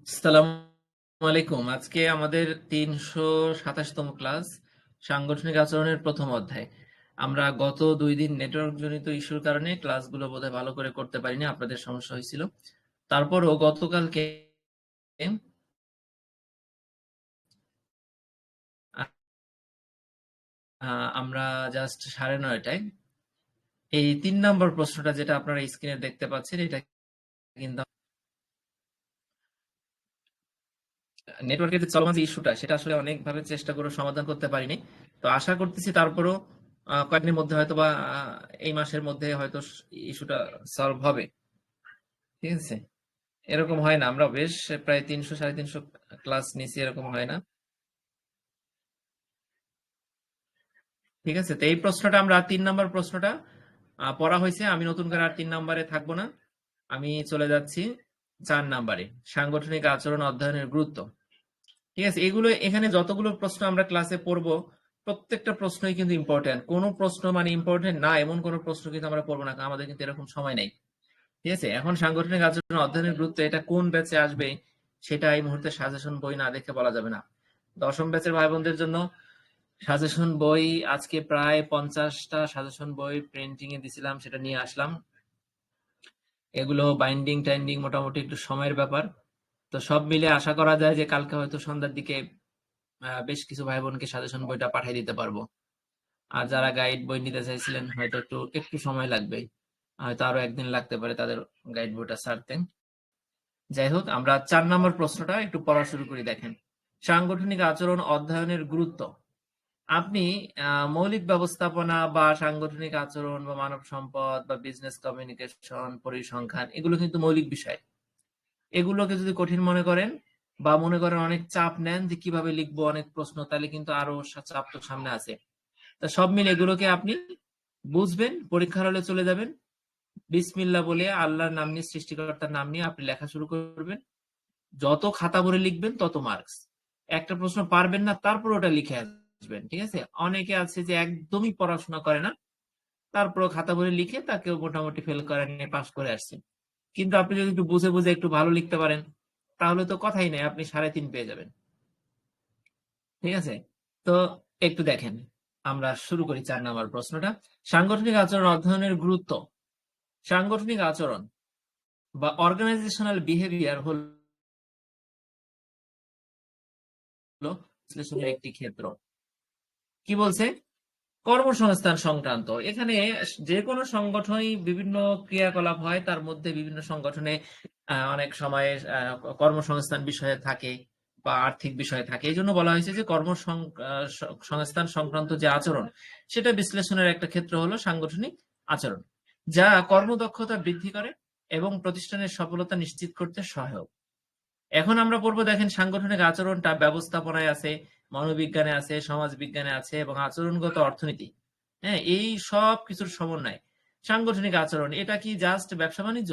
আসসালামু আলাইকুম। আজকে আমাদের ৩২৭তম ক্লাস, সাংগঠনিক আচরণের প্রথম অধ্যায়। আমরা গত ২ দিন নেটওয়ার্ক জনিত ইস্যুর কারণে ক্লাসগুলো বোধহয় ভালো করে করতে পারিনি, আপনাদের সমস্যা হয়েছিল। তারপরও গতকালকে আমরা জাস্ট ৯:৩০টায় এই ৩ নম্বর প্রশ্নটা, যেটা আপনারা স্ক্রিনে দেখতে পাচ্ছেন, এটা কিন্তু নেটওয়ার্কের যে চলমান যে ইস্যুটা, সেটা আসলে অনেকভাবে চেষ্টা করে সমাধান করতে পারিনি। তো আশা করতেছি তারপরও কয়েকদিনের মধ্যে হয়তো বা এই মাসের মধ্যে হয়তো ইস্যুটা সলভ হবে। ঠিক আছে, এরকম হয় না, আমরা বেশ প্রায় ৩০০ ৩৫০ ক্লাস নিছি, এরকম হয় না। ঠিক আছে, তো এই প্রশ্নটা আমরা ৩ নম্বর প্রশ্নটা পড়া হয়েছে। আমি নতুন করে আর ৩ নম্বরে থাকবো না, আমি চলে যাচ্ছি ৪ নম্বরে, সাংগঠনিক আচরণ অধ্যয়নের গুরুত্ব। ঠিক আছে, এগুলো এখানে যতগুলো প্রশ্ন আমরা ক্লাসে পড়বো, প্রত্যেকটা প্রশ্নই কিন্তু ইম্পর্টেন্ট। কোনো প্রশ্ন মানে ইম্পর্টেন্ট না এমন কোনো প্রশ্ন কিন্তু আমরা পড়বো না, কারণ আমাদের কিন্তু এরকম সময় নেই। ঠিক আছে, এখন সাংগঠনিক আচরণ অধ্যয়নের গুরুত্ব এটা কোন ব্যাচে আসবে সেটা এই মুহূর্তে সাজেশন বই না দেখে বলা যাবে না। ১০ম ব্যাচের ভাই বোনদের জন্য সাজেশন বই আজকে প্রায় 50টা সাজেশন বই প্রিন্টিং এ দিছিলাম, সেটা নিয়ে আসলাম। এগুলো বাইন্ডিং টাইন্ডিং মোটামুটি একটু সময়ের ব্যাপার। তো সব মিলে আশা করা যায় যে কালকে হয়তো সন্ধ্যার দিকে বেশ কিছু ভাই বোনকে সাজেশন বইটা পাঠিয়ে দিতে পারবো। আর যারা গাইড বই নিতে চাইছিলেন, হয়তো একটু একটু সময় লাগবে, হয়তো আরো একদিন লাগতে পারে তাদের গাইড বইটা ছাড়তে। যাই হোক, আমরা ৪ নম্বর প্রশ্নটা একটু পড়া শুরু করি। দেখেন, সাংগঠনিক আচরণ অধ্যয়নের গুরুত্ব। আপনি মৌলিক ব্যবস্থাপনা বা সাংগঠনিক আচরণ বা মানব সম্পদ বা বিজনেস কমিউনিকেশন, পরিসংখ্যান, এগুলো কিন্তু মৌলিক বিষয়। এগুলোকে যদি কঠিন মনে করেন বা মনে করেন অনেক চাপ নেন যে কিভাবে লিখবো অনেক প্রশ্ন, তাহলে কিন্তু আরো চাপ তো সামনে আছে। তা সব মিলে এগুলোকে আপনি বুঝবেন, পরীক্ষার হলে চলে যাবেন, বিসমিল্লাহ বলে আল্লাহর নাম নিয়ে, সৃষ্টিকর্তার নাম নিয়ে আপনি লেখা শুরু করবেন। যত খাতা ভরে লিখবেন তত মার্কস। একটা প্রশ্ন পারবেন না, তারপর ওটা লিখে আসবেন। ঠিক আছে, অনেকে আছে যে একদমই পড়াশোনা করে না, তারপর খাতা ভরে লিখে তাকে মোটামুটি ফেল করে নিয়ে পাস করে আসছে। কিন্তু আপনি যদি একটু বুঝে বুঝে একটু ভালো লিখতে পারেন, তাহলে তো কথাই নেই, আপনি ৩.৫ পেয়ে যাবেন। ঠিক আছে, তো একটু দেখেন, আমরা শুরু করি ৪ নম্বর প্রশ্নটা। সাংগঠনিক আচরণ অধ্যয়নের গুরুত্ব। সাংগঠনিক আচরণ বা অর্গানাইজেশনাল বিহেভিয়ার হলো বিশ্লেষণের একটি ক্ষেত্র। কি বলছে? কর্মসংস্থান সংক্রান্ত। এখানে যে কোনো সংগঠনই বিভিন্ন ক্রিয়াকলাপ হয়, তার মধ্যে বিভিন্ন সংগঠনে অনেক সময় কর্মসংস্থান বিষয়ে থাকে বা আর্থিক বিষয়ে থাকে। এই জন্য বলা হয়েছে যে সংস্থান সংক্রান্ত যে আচরণ, সেটা বিশ্লেষণের একটা ক্ষেত্র হলো সাংগঠনিক আচরণ, যা কর্মদক্ষতা বৃদ্ধি করে এবং প্রতিষ্ঠানের সফলতা নিশ্চিত করতে সহায়ক। এখন আমরা পড়বো, দেখেন, সাংগঠনিক আচরণটা ব্যবস্থাপনায় আছে, মনোবিজ্ঞানে আছে, সমাজ বিজ্ঞানে আছে এবং আচরণগত অর্থনীতি। হ্যাঁ, এই সব কিছুর সমন্বয় সাংগঠনিক আচরণ। এটা কি জাস্ট ব্যবসা বাণিজ্য?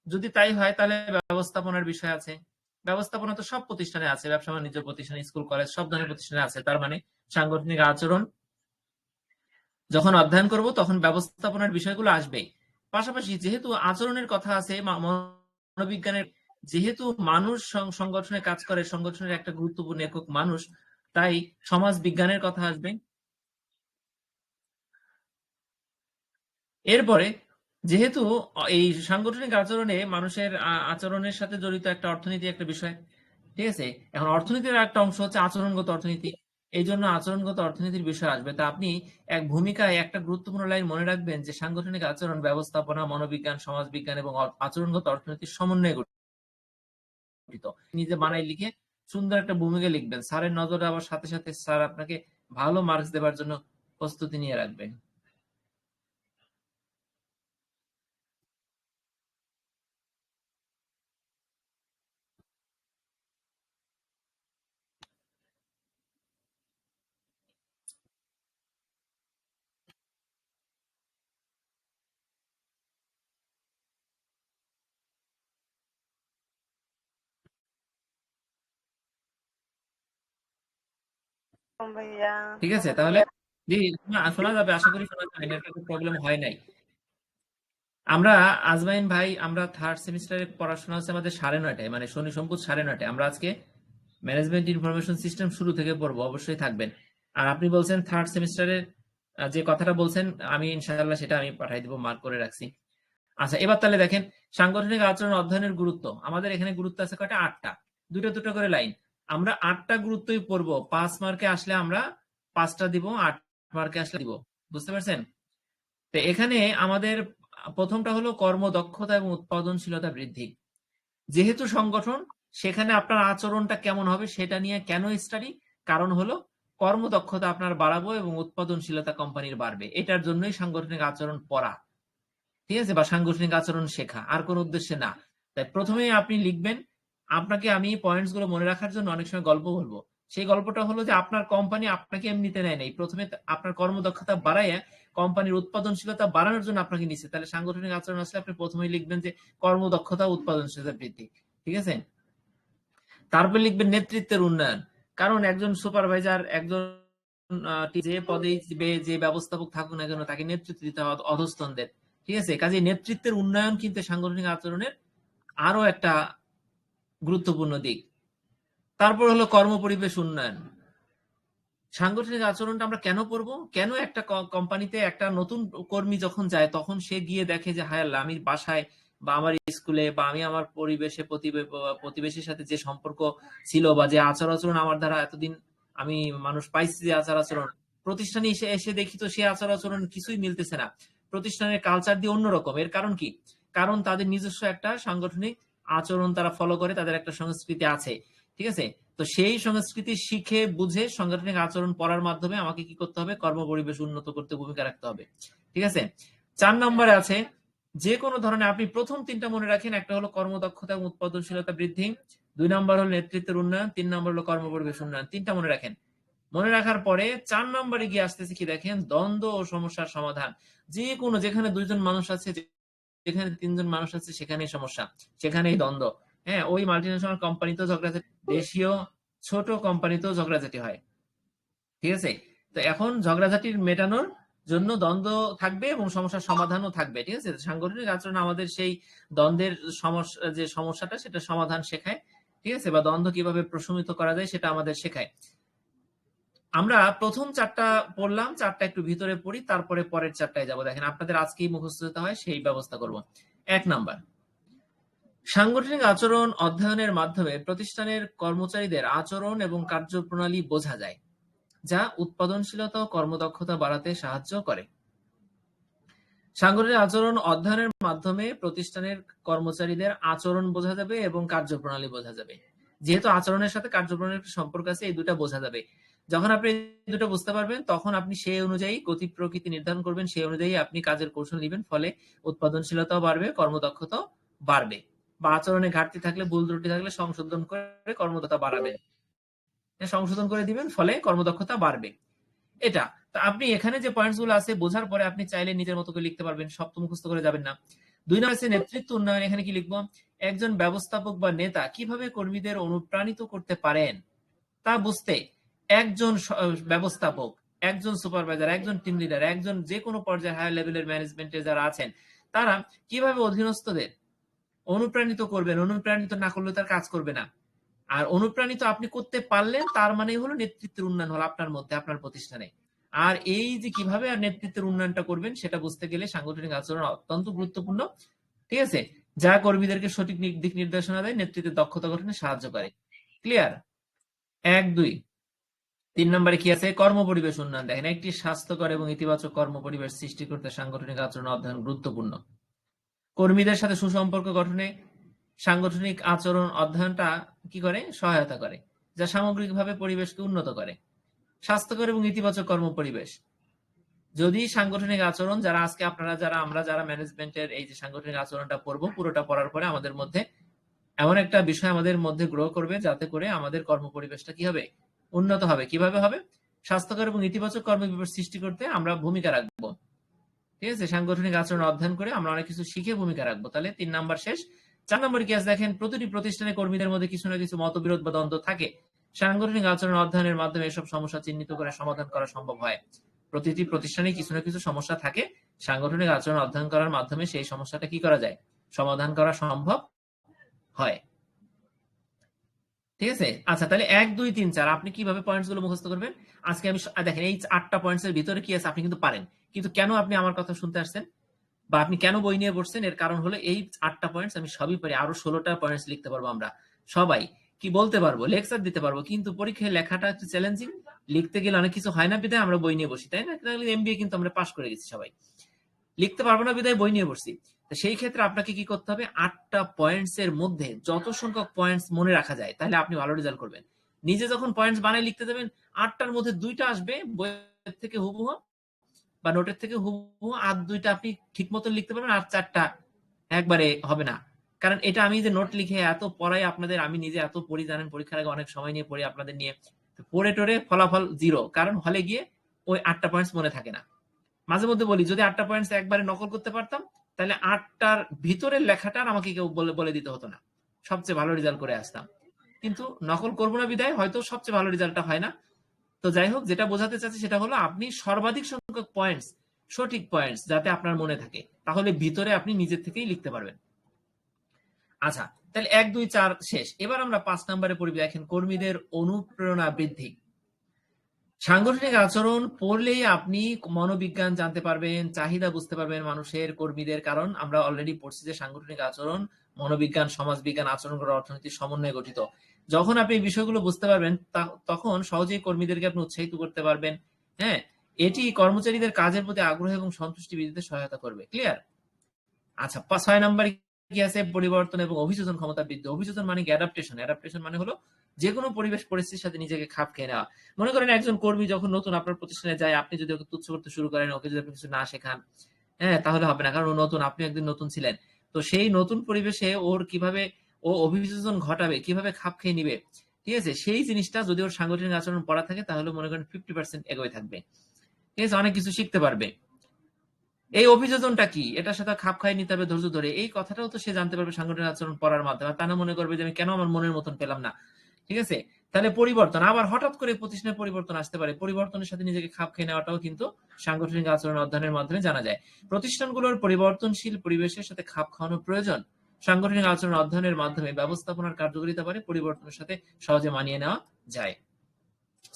যদি তাই হয়, তাহলে ব্যবস্থাপনার বিষয় আছে। ব্যবস্থাপনা তো সব প্রতিষ্ঠানে আছে, ব্যবসা বাণিজ্য প্রতিষ্ঠান, স্কুল কলেজ, সব ধরনের প্রতিষ্ঠানে আছে। তার মানে সাংগঠনিক আচরণ যখন অধ্যয়ন করব তখন ব্যবস্থাপনার বিষয়গুলো আসবেই। পাশাপাশি যেহেতু আচরণের কথা আছে, মনোবিজ্ঞানের, যেহেতু মানুষ সংগঠনে কাজ করে, সংগঠনের একটা গুরুত্বপূর্ণ একক মানুষ, তাই সমাজ বিজ্ঞানের কথা আসবে। এরপরে যেহেতু এই সাংগঠনিক আচরণে মানুষের আচরণের সাথে জড়িত একটা অর্থনীতি একটা বিষয়। ঠিক আছে, এখন অর্থনীতির একটা অংশ হচ্ছে আচরণগত অর্থনীতি। এই জন্য আচরণগত অর্থনীতির বিষয় আসবে। তা আপনি এক ভূমিকায় একটা গুরুত্বপূর্ণ লাইন মনে রাখবেন যে সাংগঠনিক আচরণ ব্যবস্থাপনা, মনোবিজ্ঞান, সমাজবিজ্ঞান এবং আচরণগত অর্থনীতির সমন্বয়ে গঠিত। নিজে বানাই লিখে সুন্দর একটা ভূমিকা লিখবেন, স্যারের নজরে আবার সাথে সাথে স্যার আপনাকে ভালো মার্কস দেওয়ার জন্য প্রস্তুতি নিয়ে রাখবেন। ভাইয়া। ঠিক আছে, তাহলে জি, শোনা যাবে, আশা করি শোনা যাবে, নেটওয়ার্কের প্রবলেম হয় নাই। আমরা আজমাইন ভাই, আমরা থার্ড সেমিস্টারের পড়াশোনা হচ্ছে আমাদের 9:30টায়, মানে শনি সম্পদ 9:30টায়। আমরা আজকে ম্যানেজমেন্ট ইনফরমেশন সিস্টেম শুরু থেকে পড়বো, অবশ্যই থাকবেন। আর আপনি বলছেন থার্ড সেমিস্টারের যে কথাটা বলছেন, আমি ইনশাআল্লাহ সেটা আমি পাঠাই দিব, মার্ক করে রাখছি। আচ্ছা, এবার তাহলে দেখেন সাংগঠনিক আচরণ অধ্যয়নের গুরুত্ব। আমাদের এখানে গুরুত্ব আছে কয়টা? 8টা। দুটো দুটো করে লাইন। আমরা 8টা গুরুত্বই পড়বো। 5 মার্কে আসলে আমরা 5টা দিব, 8 মার্কে আসলে দিব। বুঝতে পারছেন? তো এখানে আমাদের প্রথমটা হলো কর্মদক্ষতা এবং উৎপাদনশীলতা বৃদ্ধি। যেহেতু সংগঠন, সেখানে আপনার আচরণটা কেমন হবে সেটা নিয়ে কেন স্টাডি? কারণ হলো কর্মদক্ষতা আপনার বাড়াবো এবং উৎপাদনশীলতা কোম্পানির বাড়বে। এটার জন্যই সাংগঠনিক আচরণ পড়া, ঠিক আছে, বা সাংগঠনিক আচরণ শেখা, আর কোন উদ্দেশ্যে না। তাই প্রথমেই আপনি লিখবেন, আপনাকে আমি পয়েন্টস গুলো মনে রাখার জন্য অনেক সময় গল্প বলবো। সেই গল্পটা হলো যে আপনার কোম্পানি আপনাকে এমনিতে নেয় নাই, প্রথমে আপনার কর্মদক্ষতা বাড়াইয়া কোম্পানির উৎপাদনশীলতা বাড়ানোর জন্য আপনাকে নিচ্ছে। তাহলে সাংগঠনিক আচরণ আসলে আপনি প্রথমেই লিখবেন যে কর্মদক্ষতা উৎপাদনশীলতা বৃদ্ধি, ঠিক আছে। তারপর লিখবেন নেতৃত্বের উন্নয়ন। কারণ একজন সুপারভাইজার, একজন যে পদে যে ব্যবস্থাপক থাকুক না কেন, তাকে নেতৃত্ব দিতে হবে অধস্তনদের, ঠিক আছে। কাজে নেতৃত্বের উন্নয়ন কিন্তু সাংগঠনিক আচরণের আরো একটা গুরুত্বপূর্ণ দিক। তারপর হলো কর্মপরিবেশ উন্নয়ন। সাংগঠনিক আচরণটা আমরা কেন পড়বো? কেন একটা কোম্পানিতে একটা নতুন কর্মী যখন যায়, তখন সে গিয়ে দেখে যে হায় আল্লাহ, আমি বাসায় বা আমার স্কুলে বা আমি আমার পরিবেশে প্রতিবেশীর সাথে যে সম্পর্ক ছিল বা যে আচার আচরণ আমার দ্বারা এতদিন আমি মানুষ পাইছি, যে আচার আচরণ, প্রতিষ্ঠানে এসে এসে দেখি তো সে আচার আচরণ কিছুই মিলতেছে না। প্রতিষ্ঠানের কালচার দিয়ে অন্যরকম। এর কারণ কি? কারণ তাদের নিজস্ব একটা সাংগঠনিক আচরণ তারা ফলো করে, তাদের একটা সংস্কৃতি আছে, ঠিক আছে। তো সেই সংস্কৃতি শিখে বুঝে সাংগঠনিক আচরণ পড়ার মাধ্যমে আমাকে কি করতে হবে? কর্মপরিবেশ উন্নত করতে ভূমিকা রাখতে হবে, ঠিক আছে। 4 নম্বরে আছে যে কোনো ধরনের, আপনি প্রথম 3টা মনে রাখেন। একটা হলো কর্মদক্ষতা এবং উৎপাদনশীলতা বৃদ্ধি, 2 নম্বর হলো নেতৃত্বের উন্নয়ন, 3 নম্বর হলো কর্মপরিবেশ উন্নয়ন। 3টা মনে রাখেন। মনে রাখার পরে 4 নম্বরে গিয়ে আসতেছে কি দেখেন, দ্বন্দ্ব ও সমস্যার সমাধান। যে কোনো, যেখানে 2জন মানুষ আছে, যেখানে 3জন মানুষ আছে, সেখানেই সমস্যা, সেখানেই দ্বন্দ্ব। হ্যাঁ, ওই মাল্টিন্যাশনাল কোম্পানিতেও ঝগড়াঝাটি, দেশীয় ছোট কোম্পানিতেও ঝগড়াঝাটি হয়, ঠিক আছে। তো এখন ঝগড়াঝাটির মেটানোর জন্য দ্বন্দ্ব থাকবে এবং সমস্যার সমাধানও থাকবে, ঠিক আছে। সাংগঠনিক আচরণ আমাদের সেই দ্বন্দ্বের সমস্যা, যে সমস্যাটা, সেটা সমাধান শেখায়, ঠিক আছে, বা দ্বন্দ্ব কিভাবে প্রশমিত করা যায় সেটা আমাদের শেখায়। আমরা প্রথম 4টা পড়লাম, 4টা একটু ভিতরে পড়ি, তারপরে পরের 4টায় যাবো। দেখেন আপনাদের আজকেই মুখস্থ হতে হয়, সেই ব্যবস্থা করব। 1 নাম্বার, সাংগঠনিক আচরণ অধ্যয়নের মাধ্যমে প্রতিষ্ঠানের কর্মচারীদের আচরণ এবং কার্যপ্রণালী বোঝা যায়, যা উৎপাদনশীলতা ও কর্মদক্ষতা বাড়াতে সাহায্য করে। সাংগঠনিক আচরণ অধ্যয়নের মাধ্যমে প্রতিষ্ঠানের কর্মচারীদের আচরণ বোঝা যাবে এবং কার্যপ্রণালী বোঝা যাবে। যেহেতু আচরণের সাথে কার্যপ্রণালীর একটা সম্পর্ক আছে, এই দুটা বোঝা যাবে। যখন আপনি এই দুটো বুঝতে পারবেন, তখন আপনি সেই অনুযায়ী গতি প্রকৃতি নির্ধারণ করবেন, সেই অনুযায়ী আপনি কাজের কৌশল নিবেন, ফলে উৎপাদনশীলতাও বাড়বে, কর্মদক্ষতাও বাড়বে। বা আচরণে ঘাটতি থাকলে, ভুল ত্রুটি থাকলে সংশোধন করে কর্মদক্ষতা বাড়াবেন, সংশোধন করে দিবেন, ফলে কর্মদক্ষতা বাড়বে। এটা তা আপনি এখানে যে পয়েন্টস গুলো আছে বোঝার পরে আপনি চাইলে নিজের মতো করে লিখতে পারবেন, সব তো মুখস্থ করে যাবেন না। 2 নম্বর আছে নেতৃত্ব উন্নয়ন। এখানে কি লিখবো? একজন ব্যবস্থাপক বা নেতা কিভাবে কর্মীদের অনুপ্রাণিত করতে পারেন তা বুঝতে একজন ব্যবস্থাপক, একজন সুপারভাইজার, একজন টিম লিডার, একজন যে কোনো পর্যায়ে হায়ার লেভেলের ম্যানেজমেন্টে যারা আছেন, তারা কিভাবে অধীনস্থদের অনুপ্রাণিত করবেন। অনুপ্রাণিত না করলে তার কাজ করবে না। আর অনুপ্রাণিত আপনি করতে পারলেন, তার মানে হলো নেতৃত্বের উন্নয়ন হলো আপনার মধ্যে, আপনার প্রতিষ্ঠানে। আর এই যে কিভাবে আর নেতৃত্বের উন্নয়নটা করবেন, সেটা বুঝতে গেলে সাংগঠনিক আচরণ অত্যন্ত গুরুত্বপূর্ণ, ঠিক আছে, যা কর্মীদেরকে সঠিক দিক নির্দেশনা দেয়, নেতৃত্বের দক্ষতা গঠনে সাহায্য করে। ক্লিয়ার? 1, 2। 3 নম্বরে কি আছে? কর্মপরিবেশ উন্নয়ন। দেখেন, একটি স্বাস্থ্যকর এবং ইতিবাচক কর্মপরিবেশ সৃষ্টি করতে সাংগঠনিক আচরণ অধ্যয়ন গুরুত্বপূর্ণ। কর্মীদের সাথে সুসম্পর্ক গঠনে সাংগঠনিক আচরণ অধ্যয়নটা কি করে? সহায়তা করে, যা সামগ্রিকভাবে পরিবেশকে উন্নত করে। স্বাস্থ্যকর এবং ইতিবাচক কর্মপরিবেশ। যদি সাংগঠনিক আচরণ, যারা আজকে আপনারা যারা আমরা যারা ম্যানেজমেন্টের এই যে সাংগঠনিক আচরণটা পড়বো, পুরোটা পড়ার পরে আমাদের মধ্যে এমন একটা বিষয় আমাদের মধ্যে গ্রো করবে, যাতে করে আমাদের কর্মপরিবেশটা কি হবে? উন্নত হবে। কিভাবে হবে? স্বাস্থ্যকর এবং ইতিবাচক কর্মপরিবেশ সৃষ্টি করতে আমরা ভূমিকা রাখবো, ঠিক আছে। সাংগঠনিক আচরণ অধ্যয়ন করে আমরা অনেক কিছু শিখে ভূমিকা রাখবো। তাহলে 3 নাম্বার শেষ। 4 নম্বর কি আছে দেখেন, প্রতিটি প্রতিষ্ঠানে কর্মীদের মধ্যে কিছু না কিছু মতবিরোধ বা দ্বন্দ্ব থাকে। সাংগঠনিক আচরণ অধ্যয়নের মাধ্যমে এসব সমস্যা চিহ্নিত করে সমাধান করা সম্ভব হয়। প্রতিটি প্রতিষ্ঠানে কিছু না কিছু সমস্যা থাকে, সাংগঠনিক আচরণ অধ্যয়ন করার মাধ্যমে সেই সমস্যাটা কি করা যায়, সমাধান করা সম্ভব হয়। ঠিক আছে? আচ্ছা, তাহলে ১, ২, ৩, ৪ আপনি কিভাবে পয়েন্টস গুলো মুখস্থ করবেন? আজকে আমি দেখেন এই ৮টা পয়েন্টস এর ভিতরে কি আছে আপনি কিন্তু পারেন। কিন্তু কেন আপনি আমার কথা শুনতে আসছেন? বা আপনি কেন বই নিয়ে বসছেন? এর কারণ হলো এই ৮টা পয়েন্টস আমি সবই পারি। আরো ১৬টা পয়েন্টস লিখতে পারবো আমরা। সবাই। কি বলতে পারবো, লেকচার দিতে পারবো। কিন্তু পরীক্ষায় লেখাটা একটু চ্যালেঞ্জিং। লিখতে গেলে অনেক কিছু হয় না বিধায় আমরা বই নিয়ে বসি। তাই না? তাহলে এমবিএ কিন্তু আমরা পাস করে গেছি সবাই। লিখতে পারবো না বিধায় বই নিয়ে বসছি। তো সেই ক্ষেত্রে আপনাকে কি করতে হবে, ৮টা পয়েন্টস এর মধ্যে যত সংখ্যক পয়েন্টস মনে রাখা যায় তাহলে আপনি ভালো রেজাল্ট করবেন। নিজে যখন পয়েন্টস বানায় লিখতে যাবেন, ৮টার মধ্যে ২টা আসবে বইয়ের থেকে হুবহু বা নোটের থেকে হুবহু, আর ২টা আপনি ঠিক মতো লিখতে পারবেন, আর ৪টা একবারে হবে না। কারণ এটা আমি যে নোট লিখে এত পড়াই আপনাদের, আমি নিজে এত পড়ি জানেন, পরীক্ষার আগে অনেক সময় নিয়ে পড়ি আপনাদের নিয়ে। পড়ে টরে ফলাফল 0, কারণ হলে গিয়ে ওই ৮টা পয়েন্টস মনে থাকে না। মাঝে মধ্যে বলি যদি ৮টা পয়েন্টস একবারে নকল করতে পারতাম তাহলে ৮টার ভিতরের লেখাটা আর আমাকে কেউ বলে দিতে হতো না, সবচেয়ে ভালো রেজাল্ট করে আসতাম। কিন্তু নকল করবো না বিদায় হয়তো সবচেয়ে ভালো রেজাল্টটা হয় না। তো যাই হোক, যেটা বোঝাতে চাচ্ছি সেটা হলো আপনি সর্বাধিক সংখ্যক পয়েন্টস, সঠিক পয়েন্টস যাতে আপনার মনে থাকে, তাহলে ভিতরে আপনি নিজের থেকেই লিখতে পারবেন। আচ্ছা, তাহলে ১, ২, ৪ শেষ। এবার আমরা ৫ নম্বরে পড়ি, দেখেন কর্মীদের অনুপ্রেরণা বৃদ্ধি। সাংগঠনিক আচরণ পড়লেই আপনি মনোবিজ্ঞান জানতে পারবেন, চাহিদা বুঝতে পারবেন মানুষের, কর্মীদের। কারণ আমরা অলরেডি পড়ছি যে সাংগঠনিক আচরণ মনোবিজ্ঞান, সমাজবিজ্ঞান, আচরণগত অর্থনীতির সমন্বয়ে গঠিত। যখন আপনি এই বিষয়গুলো বুঝতে পারবেন তখন সহজেই কর্মীদেরকে আপনি উৎসাহিত করতে পারবেন। হ্যাঁ, এটি কর্মচারীদের কাজের প্রতি আগ্রহ এবং সন্তুষ্টি বৃদ্ধিতে সহায়তা করবে। ক্লিয়ার? আচ্ছা, ৬ নম্বরে কি আছে, পরিবর্তন এবং অভিযোজন ক্ষমতা বৃদ্ধি। অভিযোজন মানে কি? অ্যাডাপ্টেশন। অ্যাডাপ্টেশন মানে হলো যেকোনো পরিবেশ পরিস্থিতির সাথে নিজেকে খাপ খেয়ে নেওয়া। মনে করেন একজন কর্মী যখন নতুন আপনার প্রতিষ্ঠানে যায়, আপনি যদি ওকে তুচ্ছ করতে শুরু করেন, ওকে যদি আপনি কিছু না শেখান, হ্যাঁ, তাহলে হবে না। কারণ ও নতুন, আপনি একদিন নতুন ছিলেন। তো সেই নতুন পরিবেশে ওর কিভাবে ও অভিযোজন ঘটাবে, কিভাবে খাপ খেয়ে নিবে, ঠিক আছে? সেই জিনিসটা যদি ওর সাংগঠনিক আচরণ পড়া থাকে তাহলে মনে করেন 50% এগোয় থাকবে। ঠিক আছে? অনেক কিছু শিখতে পারবে। এই অভিযোজনটা কি? এটার সাথে খাপ খাইয়ে নিতে হবে ধৈর্য ধরে। এই কথাটাও তো সে জানতে পারবে সাংগঠনিক আচরণ পড়ার মাধ্যমে। তা না মনে করবে যে আমি কেন আমার মনের মতন পেলাম না। ঠিক আছে? তাহলে পরিবর্তন, আবার হঠাৎ করে প্রতিষ্ঠানে পরিবর্তন আসতে পারে। পরিবর্তনের সাথে নিজেকে খাপ খেয়ে নেওয়াটাও কিন্তু সাংগঠনিক আচরণ অধ্যয়নের মাধ্যমে জানা যায়। প্রতিষ্ঠানগুলোর পরিবর্তনশীল পরিবেশের সাথে খাপ খাওয়ানো প্রয়োজন। সাংগঠনিক আচরণ অধ্যয়নের মাধ্যমে ব্যবস্থাপনার কার্যকারিতা বাড়ে, পরিবর্তনের সাথে সহজে মানিয়ে নেওয়া যায়।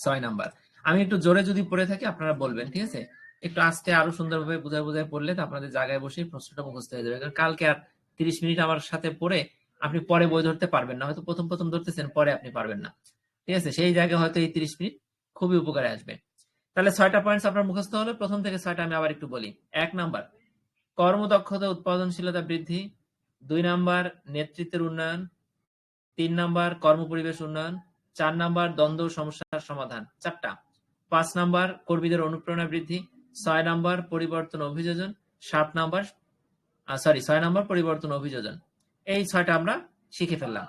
৬ নাম্বার। আমি একটু জোরে যদি পড়ে থাকি আপনারা বলবেন, ঠিক আছে? একটু আস্তে আরো সুন্দরভাবে বুঝায় পড়লে তো আপনাদের জায়গায় বসেই প্রশ্নটা মুখস্থ হয়ে যাবে। কারণ কালকে আর ৩০ মিনিট আমার সাথে পড়ে আপনি পরে বই ধরতে পারবেন না। হয়তো প্রথম ধরতেছেন, পরে আপনি পারবেন না। ঠিক আছে? সেই জায়গায় হয়তো এই ৩০ মিনিট খুবই উপকারে আসবে। তাহলে ৬টা পয়েন্টস আপনার মুখস্থ হলো। প্রথম থেকে ৬টা আমি আবার একটু বলি। ১ নাম্বার, কর্মদক্ষতা উৎপাদনশীলতা বৃদ্ধি। ২ নাম্বার, নেতৃত্বের উন্নয়ন। ৩ নাম্বার, কর্মপরিবেশ উন্নয়ন। ৪ নাম্বার, দ্বন্দ্ব ও সমস্যার সমাধান। ৪টা। ৫ নাম্বার, কর্মীদের অনুপ্রেরণা বৃদ্ধি। ৬ নাম্বার, পরিবর্তন অভিযোজন। ৭ নাম্বার, ৬ নাম্বার পরিবর্তন অভিযোজন। এই ৬টা আমরা শিখে ফেললাম।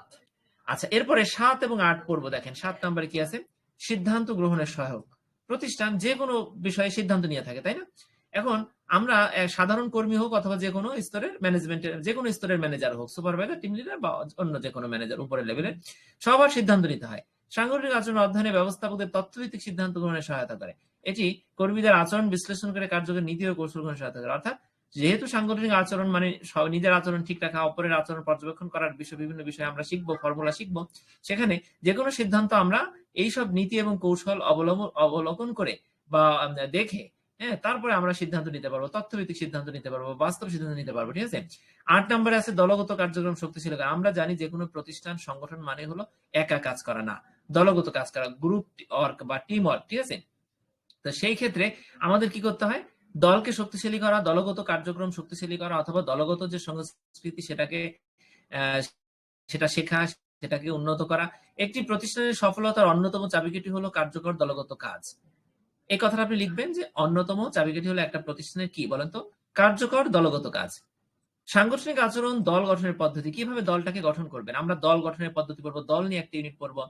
আচ্ছা, এরপরে ৭ এবং ৮ পড়বো। দেখেন ৭ নাম্বারে কি আছে? সিদ্ধান্ত গ্রহণের সহায়ক। প্রতিষ্ঠান যে কোনো বিষয়ে সিদ্ধান্ত নিয়ে থাকে, তাই না? এখন আমরা সাধারণ কর্মী হোক অথবা যে কোনো স্তরের ম্যানেজমেন্টের যে কোনো স্তরের ম্যানেজার হোক, সুপারভাইজার, টিম লিডার বা অন্য যে কোনো ম্যানেজার উপরের লেভেলের, সবার সিদ্ধান্ত নিতে হয়। সাংগঠনিক আচরণ অধ্যয়নে ব্যবস্থাপকদের তথ্যভিত্তিক সিদ্ধান্ত গ্রহণে সহায়তা করে। এটি কর্মীদের আচরণ বিশ্লেষণ করে কার্যকর নীতি ও কৌশল গ্রহণে সহায়তা করে। অর্থাৎ যেহেতু সাংগঠনিক আচরণ মানে নিজের আচরণ ঠিক রাখা, অপরের আচরণ পর্যবেক্ষণ করার বিভিন্ন বিষয় আমরা শিখবো, ফর্মুলা শিখবো। সেখানে যে কোনো সিদ্ধান্ত আমরা এইসব নীতি এবং কৌশল অবলোকন করে বা দেখে, হ্যাঁ, তারপরে আমরা সিদ্ধান্ত নিতে পারবো, তথ্যভিত্তিক সিদ্ধান্ত নিতে পারবো, বাস্তব সিদ্ধান্ত নিতে পারবো। ঠিক আছে? ৮ নম্বরে আছে দলগত কার্যক্রম শক্তিশালী করা। আমরা জানি যে কোনো প্রতিষ্ঠান, সংগঠন মানে হলো একা কাজ করা না, দলগত কাজ করা, গ্রুপ ওয়ার্ক বা টিম ওয়ার্ক। ঠিক আছে? তো সেই ক্ষেত্রে আমাদের কি করতে হয়? দলকে শক্তিশালী করা, দলগত কার্যক্রম শক্তিশালী করা, অথবা দলগত যে সংস্কৃতি সেটা শেখা, সেটাকে উন্নত করা। একটি প্রতিষ্ঠানের সফলতার অন্যতম চাবিকাঠি হলো কার্যকর দলগত কাজ। এই কথাটা আপনি লিখবেন যে অন্যতম চাবিকাঠি হলো একটা প্রতিষ্ঠানের কি বলেন তো? কার্যকর দলগত কাজ। সাংগঠনিক আচরণ, দল গঠনের পদ্ধতি। কিভাবে দলটাকে গঠন করবেন? আমরা দল গঠনের পদ্ধতি পড়বো, দল নিয়ে একটা ইউনিট পড়বো।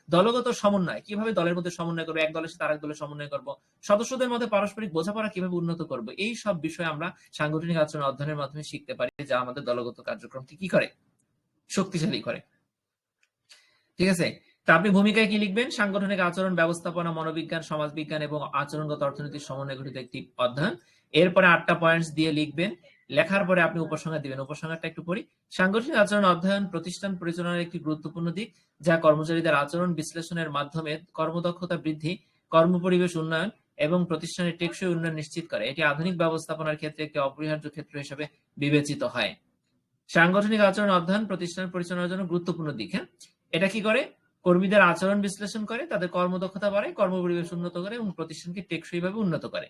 দলগত সমন্বয়, কিভাবে দলের মধ্যে সমন্বয় করবো, এক দলের সাথে আরেক দলের সমন্বয় করবো। সদস্যদের মধ্যে পারস্পরিক বোঝাপড়া কিভাবে উন্নত করবো। এই সব বিষয় আমরা সাংগঠনিক আচরণ অধ্যয়নের মাধ্যমে শিখতে পারি, যা আমাদের দলগত কার্যক্রমকে কি করে? শক্তিশালী করে। ঠিক আছে? তা আপনি ভূমিকায় কি লিখবেন? সাংগঠনিক আচরণ ব্যবস্থাপনা, মনোবিজ্ঞান, সমাজবিজ্ঞান এবং আচরণগত অর্থনীতির সমন্বয়ে গঠিত একটি অধ্যয়ন। এরপরে 8টা পয়েন্টস দিয়ে লিখবেন। লেখার পরে আপনি উপসংহার দিবেন। উপসংহারটা একটু পড়ি। সাংগঠনিক আচরণ অধ্যয়ন প্রতিষ্ঠান পরিচালনার একটি গুরুত্বপূর্ণ দিক, যা কর্মচারীদের আচরণ বিশ্লেষণের মাধ্যমে কর্মদক্ষতা বৃদ্ধি, কর্মপরিবেশ উন্নয়ন এবং প্রতিষ্ঠানের টেকসই উন্নয়ন নিশ্চিত করে। এটি আধুনিক ব্যবস্থাপনার ক্ষেত্রে একটি অপরিহার্য ক্ষেত্র হিসেবে বিবেচিত হয়। সাংগঠনিক আচরণ অধ্যয়ন প্রতিষ্ঠান পরিচালনার জন্য গুরুত্বপূর্ণ দিক। হ্যাঁ, এটা কি করে? কর্মীদের আচরণ বিশ্লেষণ করে, তাদের কর্মদক্ষতা বাড়ায়, কর্মপরিবেশ উন্নত করে এবং প্রতিষ্ঠানকে টেকসই ভাবে উন্নত করে।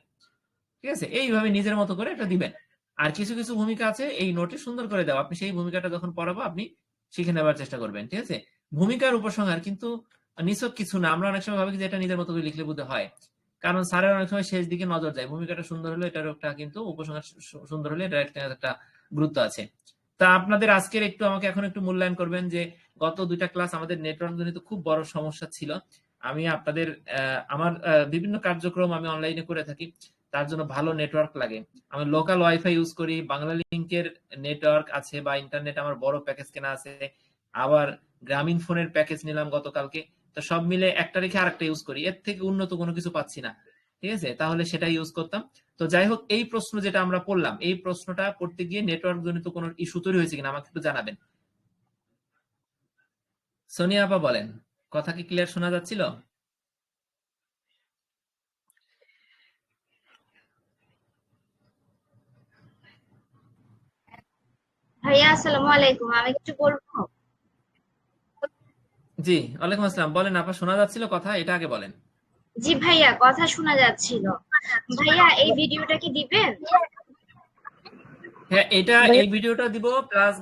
ঠিক আছে, এইভাবে নিজের মতো করে এটা দিবেন। আর কিছু কিছু ভূমিকা আছে এই নোটে সুন্দর করে দেওয়া, আপনি সেই ভূমিকাটা যখন পড়াবো আপনি শিখে নেবার চেষ্টা করবেন। ঠিক আছে, ভূমিকার উপসংহার কিন্তু নিছক কিছু না। আমরা অনেক সময় ভাবি যে এটা নিজের মতো করে লিখলে বোধহয় হয়, কারণ স্যারের অনেক সময় শেষ দিকে নজর যায়। ভূমিকাটা সুন্দর হলে এটার একটা কিন্তু উপসংহার সুন্দর হলে এটা একটা গুরুত্ব আছে। তা আপনাদের আজকের একটু আমাকে এখন একটু মূল্যায়ন করবেন যে গত 2টা ক্লাস আমাদের নেটওয়ার্ক জনিত খুব বড় সমস্যা ছিল। আমি আপনাদের আমার বিভিন্ন কার্যক্রম আমি অনলাইনে করে থাকি, তার জন্য ভালো নেটওয়ার্ক লাগে। আমি লোকাল ওয়াইফাই ইউজ করি, বাংলা লিংকের নেটওয়ার্ক আছে বা ইন্টারনেট আমার বড় প্যাকেজ কেনা আছে, আবার গ্রামীণ ফোনের প্যাকেজ নিলাম গতকালকে। তো সব মিলে একটা রেখে আরেকটা ইউজ করি, এর থেকে উন্নত কোনো কিছু পাচ্ছি না। ঠিক আছে, তাহলে সেটা ইউজ করতাম। তো যাই হোক, এই প্রশ্ন যেটা আমরা পড়লাম, এই প্রশ্নটা পড়তে গিয়ে নেটওয়ার্ক জনিত কোনো ইস্যু তৈরি হয়েছে কিনা আমাকে একটু জানাবেন। সোনিয়া আপা বলেন, কথা কি ক্লিয়ার শোনা যাচ্ছিল? ভাইয়া আসসালামু আলাইকুম, আমি কিছু বলবো? জি, ওয়ালাইকুম আসসালাম। বলেন আপা, শোনা যাচ্ছিল কথা, এটা আগে বলেন। জি ভাইয়া, কথা শোনা যাচ্ছিল। ভাইয়া এই ভিডিওটা কি দিবেন? হ্যাঁ, এই ভিডিওটা দিব, প্লাস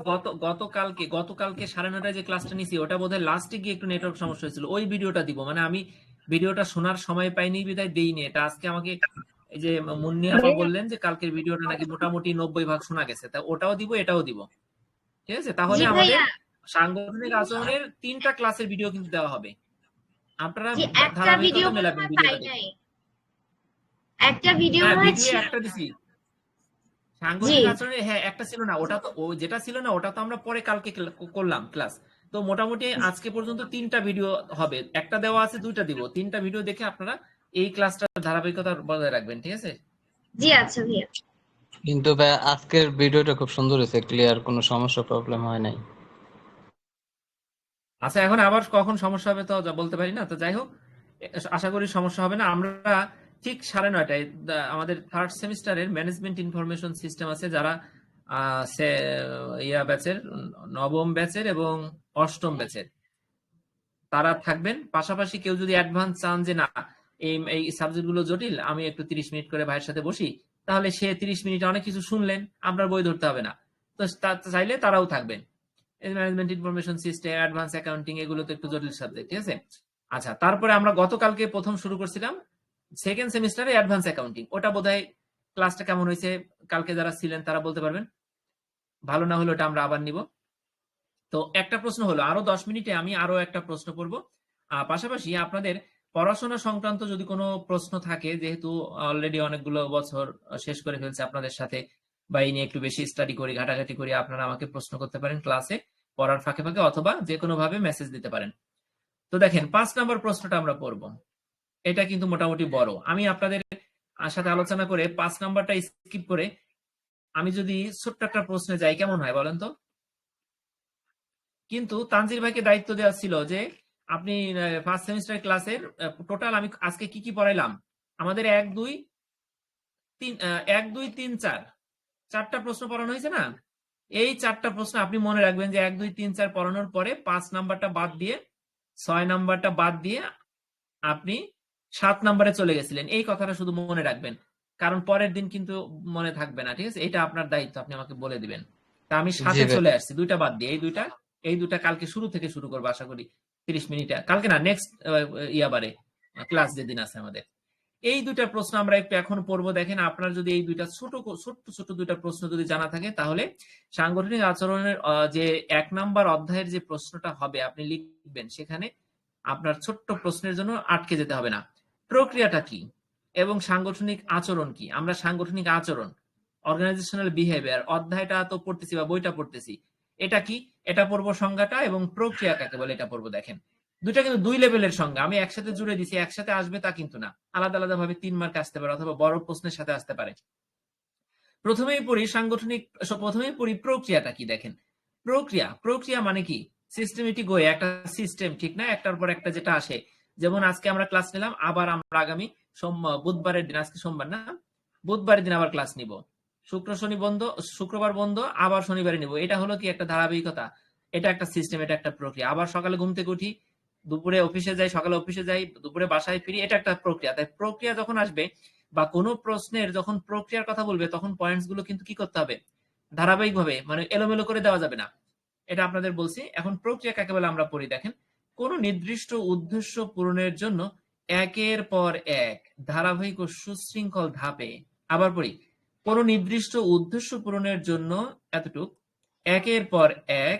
গতকালকে 9:30 যে ক্লাসটা নিছি ওটা বোধহয় লাস্টে গিয়ে একটু নেটওয়ার্ক সমস্যা হয়েছিল, ওই ভিডিওটা দিব। মানে আমি ভিডিওটা শোনার সময় পাইনি বিধায় দেইনি এটা। আজকে আমাকে এই যে মুন্নি আপা বললেন যে কালকের ভিডিওটা নাকি মোটামুটি 90 ভাগ শোনা গেছে, তা ওটাও দিব এটাও দিব। ঠিক আছে, তাহলে জি আমাদের ভাইয়া। সাংগঠনিক আচরণের 3টা ক্লাসের ভিডিও কিন্তু দেওয়া হবে। আপনারা জি, একটা ভিডিও ধারাবাহিকতা মনে মেলাবেন হয় পাই ভিডিওটা দেখে। নাই। একটা ভিডিও হ্যাঁ, মনে হয় ভিডিও ছিল। একটা দিছি। জি সাংগঠনিক আচরণে হ্যাঁ একটা ছিল না, ওটা তো যেটা ছিল না ওটা তো আমরা পরে কালকে করলাম ক্লাস। তো মোটামুটি আজকে পর্যন্ত 3টা ভিডিও হবে, একটা দেওয়া আছে, 2টা দিব। 3টা ভিডিও দেখে আপনারা এই ক্লাসটা ধারাবাহিকতা বজায় রাখবেন। ঠিক আছে। জি, আচ্ছা ভাইয়া। কিন্তু ভাই আজকের ভিডিওটা খুব সুন্দর হয়েছে, ক্লিয়ার, কোনো সমস্যা প্রবলেম হয় নাই। আচ্ছা, এখন আবার কখন সমস্যা হবে তো যা বলতে পারি না। তো যাই হোক, আশা করি সমস্যা হবে না। আমরা ঠিক 9:30টায় আমাদের থার্ড সেমিস্টারের ম্যানেজমেন্ট ইনফরমেশন সিস্টেম আছে, যারা ইয়া ব্যাচের, নবম ব্যাচের এবং অষ্টম ব্যাচের, তারা থাকবেন। পাশাপাশি কেউ যদি অ্যাডভান্স চান যে না এই সাবজেক্ট গুলো জটিল, আমি একটু 30 মিনিট করে ভাইয়ের সাথে বসি, তাহলে সে 30 মিনিটে অনেক কিছু শুনলেন, আপনার বই ধরতে হবে না। তো চাইলে তারাও থাকবেন। Management information system, advance accounting, এগুলো তো একটু জটিল সাবজেক্ট। ঠিক আছে। আচ্ছা, তারপরে আমরা গতকালকে প্রথম শুরু করছিলাম সেকেন্ড সেমিস্টারে অ্যাডভান্স অ্যাকাউন্টিং। ওটা বোধহয় ক্লাসটা কেমন হয়েছে কালকে যারা ছিলেন তারা বলতে পারবেন। ভালো না হলে ওটা আমরা আবার নিব। তো একটা প্রশ্ন হলো, আরো 10 মিনিটে আমি আরো একটা প্রশ্ন করব। পাশাপাশি আপনাদের পড়াশোনা সংক্রান্ত যদি কোনো প্রশ্ন থাকে, যেহেতু অলরেডি অনেকগুলো বছর শেষ করে ফেলছে আপনাদের সাথে, বা এই নিয়ে একটু বেশি স্টাডি করি, ঘাটাঘাটি করি, আপনারা আমাকে প্রশ্ন করতে পারেন ক্লাসে পড়ার ফাঁকে ফাঁকে, অথবা যে কোনো ভাবে মেসেজ দিতে পারেন। তো দেখেন, 5 নম্বর প্রশ্নটা আমরা পড়ব। এটা কিন্তু মোটামুটি বড়। আমি আপনাদের সাথে আলোচনা করে 5 নম্বরটা স্কিপ করে আমি যদি ছোট্ট একটা প্রশ্নে যাই কেমন হয় বলেন তো? কিন্তু তানজির ভাইকে দায়িত্ব দেওয়া ছিল যে আপনি ফার্স্ট সেমিস্টার ক্লাসের টোটাল আমি আজকে কি কি পড়াইলাম, আমাদের 1 2 3 4টা প্রশ্ন পড়ানো হয়েছে না? এই 4টা প্রশ্ন আপনি মনে রাখবেন যে 1 2 3 4 পড়ানোর পরে 5 নাম্বারটা বাদ দিয়ে, 6 নাম্বারটা বাদ দিয়ে আপনি 7 নাম্বারে চলে গেছিলেন। এই কথাটা শুধু মনে রাখবেন, কারণ পরের দিন কিন্তু মনে থাকবে না। ঠিক আছে, এটা আপনার দায়িত্ব, আপনি আমাকে বলে দিবেন। তা আমি জি 7-এ ভাই। চলে আসছি, 2টা বাদ দিয়ে। এই দুটা কালকে শুরু থেকে শুরু করবো আশা করি, 30 মিনিটে। কালকে না, নেক্সট ইয়াবারে ক্লাস যেদিন আছে আমাদের। এই 2টা প্রশ্ন আমরা একটু এখন পড়বো। দেখেন, আপনার যদি এই দুইটা ছোট ছোট্ট ছোট 2টা প্রশ্ন যদি জানা থাকে, তাহলে সাংগঠনিক আচরণের যে 1 নাম্বার অধ্যায়ের যে প্রশ্নটা হবে আপনি লিখবেন, সেখানে আপনার ছোট্ট প্রশ্নের জন্য আটকে যেতে হবে না। প্রক্রিয়াটা কি এবং সাংগঠনিক আচরণ কি, আমরা সাংগঠনিক আচরণ, অর্গানাইজেশনাল বিহেভিয়ার অধ্যায়টা তো পড়তেছি বা বইটা পড়তেছি, এটা কি, এটা পড়বো সংজ্ঞাটা, এবং প্রক্রিয়া কাকে বলে এটা পড়বো। দেখেন, দুইটা কিন্তু 2 লেভেলের সংজ্ঞা, আমি একসাথে জুড়ে দিছি, একসাথে আসবে তা কিন্তু না, আলাদা আলাদা ভাবে 3 মার্ক আসতে পারে, অথবা বড় প্রশ্নের সাথে আসতে পারে। প্রথমেই পড়ি সাংগঠনিক, প্রথমেই পড়ি প্রক্রিয়াটা কি। দেখেন প্রক্রিয়া মানে কি, সিস্টেমেটিক ওয়ে, একটা সিস্টেম, ঠিক না, একটার পর একটা যেটা আসে। যেমন আজকে আমরা ক্লাস নিলাম, আবার আমরা আগামী বুধবারের দিন, আজকে সোমবার না, বুধবারের দিন আবার ক্লাস নিব, শুক্র শনি বন্ধ, শুক্রবার বন্ধ, আবার শনিবারে নিব। এটা হলো কি একটা ধারাবাহিকতা, এটা একটা সিস্টেম, এটা একটা প্রক্রিয়া। আবার সকালে ঘুম থেকে উঠি, দুপুরে অফিসে যাই, সকালে অফিসে যাই, দুপুরে বাসায় ফিরি, এটা একটা প্রক্রিয়া। তাই প্রক্রিয়া যখন আসবে বা কোনো প্রশ্নের যখন প্রক্রিয়ার কথা বলবে, তখন পয়েন্টস গুলো কিন্তু কি করতে হবে, ধারাবাহিকভাবে, মানে এলোমেলো করে দেওয়া যাবে না। এটা আপনাদের বলছি। এখন প্রক্রিয়া কাকে বলে আমরা পড়ি। দেখেন, কোন নির্দিষ্ট উদ্দেশ্য পূরণের জন্য একের পর এক ধারাবাহিক ও সুশৃঙ্খল ধাপে, আবার পড়ি, কোন নির্দিষ্ট উদ্দেশ্য পূরণের জন্য এতটুক একের পর এক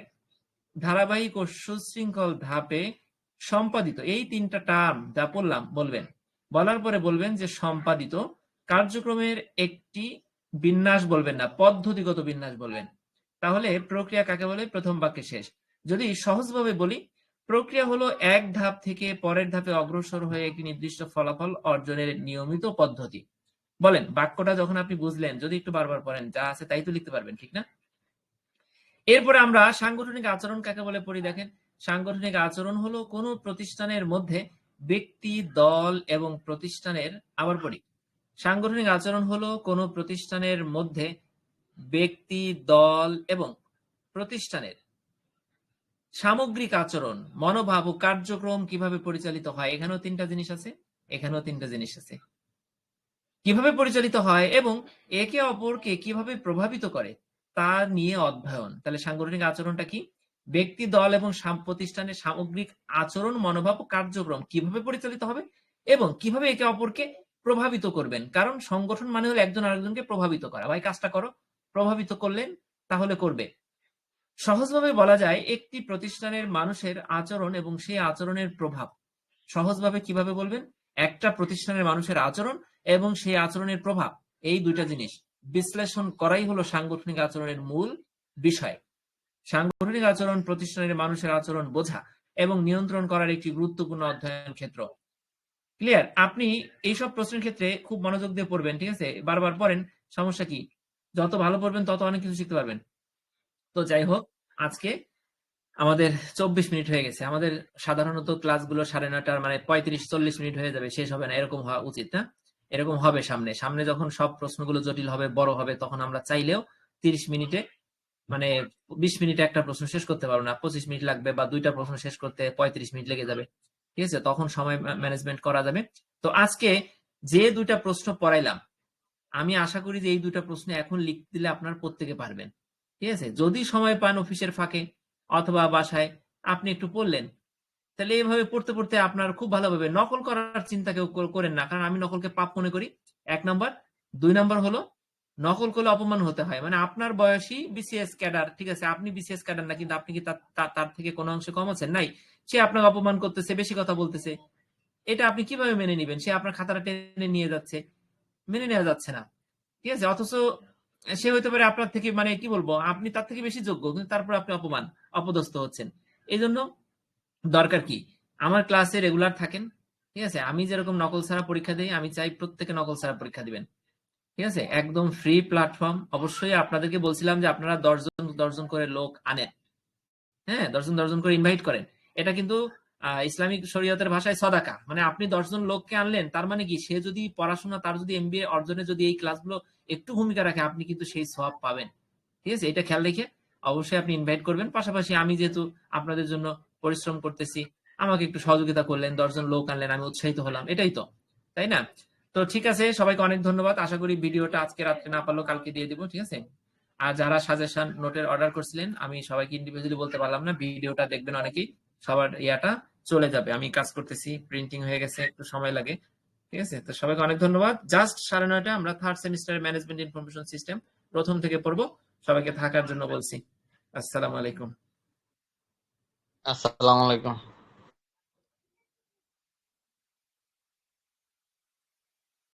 ধারাবাহিক ও সুশৃঙ্খল ধাপে সম্পাদিত, এই তিনটা টার্ম যা বললাম বলবেন, বলার পরে বলবেন যে সম্পাদিত কার্যক্রমের একটি বিন্যাস বলবেন না, পদ্ধতিগত বিন্যাস বলবেন। তাহলে প্রক্রিয়া কাকে বলে, প্রথম বাক্যে শেষ। যদি সহজভাবে বলি, প্রক্রিয়া হলো এক ধাপ থেকে পরের ধাপে অগ্রসর হয়ে একটি নির্দিষ্ট ফলাফল অর্জনের নিয়মিত পদ্ধতি। বলেন, বাক্যটা যখন আপনি বুঝলেন, যদি একটু বারবার পড়েন, যা আছে তাই তো লিখতে পারবেন, ঠিক না? এরপরে আমরা সাংগঠনিক আচরণ কাকে বলে পড়ি। দেখেন, সাংগঠনিক আচরণ হলো কোনো প্রতিষ্ঠানের মধ্যে ব্যক্তি, দল এবং প্রতিষ্ঠানের, আবার পড়ি, সাংগঠনিক আচরণ হলো কোনো প্রতিষ্ঠানের মধ্যে ব্যক্তি, দল এবং প্রতিষ্ঠানের সামগ্রিক আচরণ, মনোভাব ও কার্যক্রম কিভাবে পরিচালিত হয়। এখানেও তিনটা জিনিস আছে, এখানেও তিনটা জিনিস আছে, কিভাবে পরিচালিত হয় এবং একে অপরকে কিভাবে প্রভাবিত করে তা নিয়ে অধ্যয়ন। তাহলে সাংগঠনিক আচরণটা কি, ব্যক্তি, দল এবং প্রতিষ্ঠানের সামগ্রিক আচরণ, মনোভাব ও কার্যক্রম কিভাবে পরিচালিত হবে এবং কিভাবে একে অপরকে প্রভাবিত করবেন। কারণ সংগঠন মানে হলো একজন আরেকজনকে প্রভাবিত করা। ভাই কাজটা করো, প্রভাবিত করলেন, তাহলে করবে। সহজভাবে বলা যায়, একটি প্রতিষ্ঠানের মানুষের আচরণ এবং সেই আচরণের প্রভাব। সহজভাবে কিভাবে বলবেন, একটা প্রতিষ্ঠানের মানুষের আচরণ এবং সেই আচরণের প্রভাব, এই দুইটা জিনিস বিশ্লেষণ করাই হলো সাংগঠনিক আচরণের মূল বিষয়। সাংগঠনিক আচরণ প্রতিষ্ঠানের মানুষের আচরণ বোঝা এবং নিয়ন্ত্রণ করার একটি গুরুত্বপূর্ণ অধ্যয়ন ক্ষেত্র। ক্লিয়ার? আপনি এইসব প্রশ্নের ক্ষেত্রে খুব মনোযোগ দিয়ে পড়বেন, ঠিক আছে? বারবার পড়েন, সমস্যা কি, যত ভালো পড়বেন তত অনেক কিছু শিখতে পারবেন। তো যাই হোক, আজকে আমাদের 24 মিনিট হয়ে গেছে। আমাদের সাধারণত ক্লাসগুলো 9:30, মানে 35-40 মিনিট হয়ে যাবে, শেষ হবে না, এরকম হওয়া উচিত না। এরকম হবে সামনে সামনে যখন সব প্রশ্নগুলো জটিল হবে, বড় হবে, তখন আমরা চাইলেও 30 মিনিটে, মানে 20 মিনিটে একটা প্রশ্ন শেষ করতে পারবো না, 25 মিনিট লাগবে, বা দুইটা প্রশ্ন শেষ করতে 35 মিনিট লেগে যাবে, ঠিক আছে? তখন সময় ম্যানেজমেন্ট করা যাবে। তো আজকে যে দুইটা প্রশ্ন পড়াইলাম, আমি আশা করি যে এই দুইটা প্রশ্ন এখন লিখতে দিলে আপনার প্রত্যেকে পারবেন, ঠিক আছে? যদি সময় পান অফিসের ফাঁকে অথবা বাসায়, আপনি একটু পড়লেন, তাহলে এইভাবে পড়তে পড়তে আপনার খুব ভালো হবে। নকল করার চিন্তা কেউ করেন না, কারণ আমি নকলকে পাপ মনে করি, 1 নাম্বার। 2 নাম্বার হলো, নকল করলে অপমান হতে হয়। মানে আপনার বয়সী বিসিএস ক্যাডার, ঠিক আছে, আপনি বিসিএস ক্যাডার না, কিন্তু আপনি কি তার থেকে কোনো অংশে কম আছেন? নাই। সে আপনাকে অপমান করতেছে, বেশি কথা বলতেছে, এটা আপনি কিভাবে মেনে নিবেন? সে আপনার খাতাটা টেনে নিয়ে যাচ্ছে, মেনে নেওয়া যাচ্ছে না, ঠিক আছে? অথচ সে হইতে পারে আপনার থেকে, মানে কি বলবো, আপনি তার থেকে বেশি যোগ্য, কিন্তু তারপর আপনি অপদস্থ হচ্ছেন। এই জন্য দরকার কি, আমার ক্লাসে রেগুলার থাকেন, ঠিক আছে? আমি যেরকম নকল ছাড়া পরীক্ষা দিই, আমি চাই প্রত্যেকে নকল ছাড়া পরীক্ষা দিবেন, ঠিক আছে? একদম ফ্রি প্ল্যাটফর্ম। অবশ্যই আপনাদেরকে বলছিলাম যে আপনারা 10 জন করে লোক আনেন, হ্যাঁ, 10 জন করে ইনভাইট করেন। এটা কিন্তু ইসলামিক শরীয়তের ভাষায় সদাকা। মানে আপনি 10 জন লোককে আনলেন, তার মানে কি, সে যদি পড়াশোনা, তার যদি এমবিএ অর্জনে যদি এই ক্লাসগুলো একটু ভূমিকা রাখে, আপনি কিন্তু সেই সওয়াব পাবেন, ঠিক আছে? এটা খেয়াল রেখে অবশ্যই আপনি ইনভাইট করবেন। পাশাপাশি আমি যেহেতু আপনাদের জন্য পরিশ্রম করতেছি, আমাকে একটু সহযোগিতা করলেন, 10 জন লোক আনলেন, আমি উৎসাহিত হলাম, এটাই তো, তাই না? তো ঠিক আছে, সবাইকে অনেক ধন্যবাদ। আশা করি ভিডিওটা আজকে রাত্রে না পারলেও কালকে দিয়ে দিব, ঠিক আছে? আর যারা সাজেশন নোটের অর্ডার করছিলেন, আমি সবাইকে ইন্ডিভিজুয়ালি বলতে পারলাম না, ভিডিওটা দেখবেন অনেকেই, সবার ইয়াটা চলে যাবে। আমি কাজ করতেছি, প্রিন্টিং হয়ে গেছে, একটু সময় লাগে, ঠিক আছে? তো সবাইকে অনেক ধন্যবাদ। জাস্ট 9:30 আমরা 3rd সেমিস্টারের ম্যানেজমেন্ট ইনফরমেশন সিস্টেম প্রথম থেকে পড়বো। সবাইকে থাকার জন্য বলছি। আসসালামু আলাইকুম। আসসালামু আলাইকুম।